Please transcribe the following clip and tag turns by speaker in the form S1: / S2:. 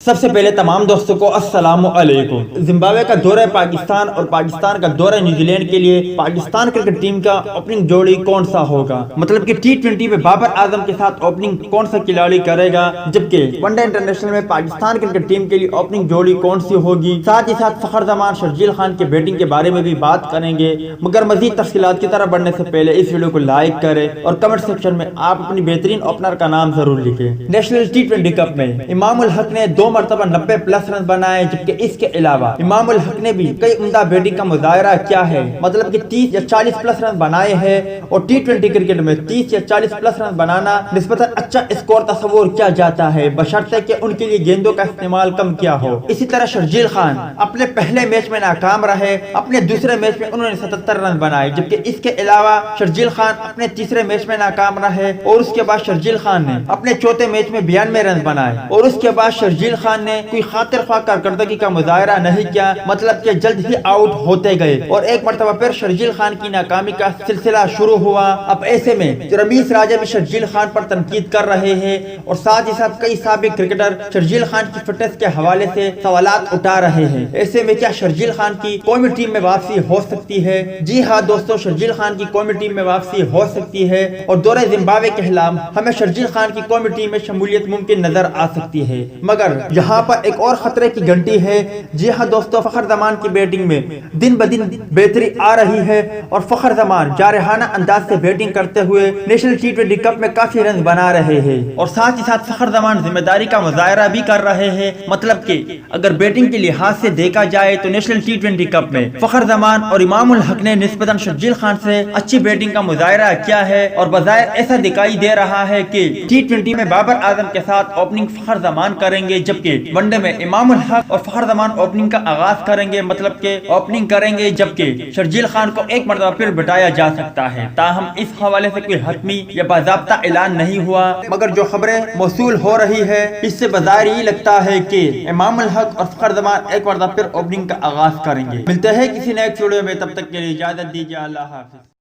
S1: سب سے پہلے تمام دوستوں کو السلام علیکم۔ زمبابوے کا دورہ پاکستان اور پاکستان کا دورہ نیوزی لینڈ کے لیے پاکستان کرکٹ ٹیم کا اوپننگ جوڑی کون سا ہوگا؟ مطلب کہ T20 میں بابر اعظم کے ساتھ اوپننگ کون سا کھلاڑی کرے گا، جبکہ ون ڈے انٹرنیشنل میں پاکستان کرکٹ ٹیم کے لیے اوپننگ جوڑی کون سی ہوگی۔ ساتھ ہی ساتھ فخر زمان شرجیل خان کے بیٹنگ کے بارے میں بھی بات کریں گے، مگر مزید تفصیلات کی طرف بڑھنے سے پہلے اس ویڈیو کو لائک کریں اور کمنٹ سیکشن میں آپ اپنی بہترین اوپنر کا نام ضرور لکھیں۔ نیشنل T20 کپ میں امام الحق نے 2 مرتبہ 90 پلس رن بنائے، جبکہ اس کے علاوہ امام الحق نے بھی کئی عمدہ بیٹنگ کا مظاہرہ کیا ہے، مطلب کہ 30 یا 40 پلس رن بنائے ہیں، اور T20 کرکٹ میں 30 یا 40 پلس رن بنانا نسبتاً اچھا اسکور تصور کیا جاتا ہے، بشرطے کہ ان کے لیے گیندوں کا استعمال کم کیا ہو۔ اسی طرح شرجیل خان اپنے پہلے میچ میں ناکام رہے، اپنے دوسرے میچ میں انہوں نے 77 رن بنائے، جبکہ اس کے علاوہ شرجیل خان اپنے تیسرے میچ میں ناکام رہے، اور اس کے بعد شرجیل خان نے اپنے چوتھے میچ میں 92 رن بنائے، اور اس کے بعد شرجیل خان نے کوئی خاطر خواہ کارکردگی کا مظاہرہ نہیں کیا، مطلب کہ جلد ہی آؤٹ ہوتے گئے، اور ایک مرتبہ پھر شرجیل خان کی ناکامی کا سلسلہ شروع ہوا۔ اب ایسے میں رمیز راجہ بھی شرجیل خان پر تنقید کر رہے ہیں، اور ساتھ ہی ساتھ کئی سابق کرکٹر شرجیل خان کی فٹنس کے حوالے سے سوالات اٹھا رہے ہیں۔ ایسے میں کیا شرجیل خان کی قومی ٹیم میں واپسی ہو سکتی ہے؟ جی ہاں دوستو، شرجیل خان کی قومی ٹیم میں واپسی ہو سکتی ہے، اور دورہ زمبابوے کے خلاف ہمیں شرجیل خان کی قومی ٹیم میں شمولیت ممکن نظر آ سکتی ہے، مگر یہاں پر ایک اور خطرے کی گھنٹی ہے۔ جی ہاں دوستو، فخر زمان کی بیٹنگ میں دن بدن بہتری آ رہی ہے، اور فخر زمان جارحانہ انداز سے بیٹنگ کرتے ہوئے نیشنل T20 کپ میں کافی رنز بنا رہے ہیں، اور ساتھ ہی ساتھ فخر زمان ذمہ داری کا مظاہرہ بھی کر رہے ہیں، مطلب کہ اگر بیٹنگ کے لحاظ سے دیکھا جائے تو نیشنل T20 کپ میں فخر زمان اور امام الحق نے نسبتاً شرجیل خان سے اچھی بیٹنگ کا مظاہرہ کیا ہے، اور بظاہر ایسا دکھائی دے رہا ہے کہ T20 میں بابر اعظم کے ساتھ اوپننگ فخر زمان کریں گے، جبکہ ون ڈے میں امام الحق اور فخر زمان اوپننگ کا آغاز کریں گے، مطلب کہ اوپننگ کریں گے، جبکہ شرجیل خان کو ایک مرتبہ پھر بٹایا جا سکتا ہے۔ تاہم اس حوالے سے کوئی حتمی یا باضابطہ اعلان نہیں ہوا، مگر جو خبریں موصول ہو رہی ہے اس سے بظاہر یہ لگتا ہے کہ امام الحق اور فخر زمان ایک مرتبہ پھر اوپننگ کا آغاز کریں گے۔ ملتے ہیں کسی نیکسٹ ویڈیو میں، تب تک کے لیے اجازت دیجیے، اللہ حافظ۔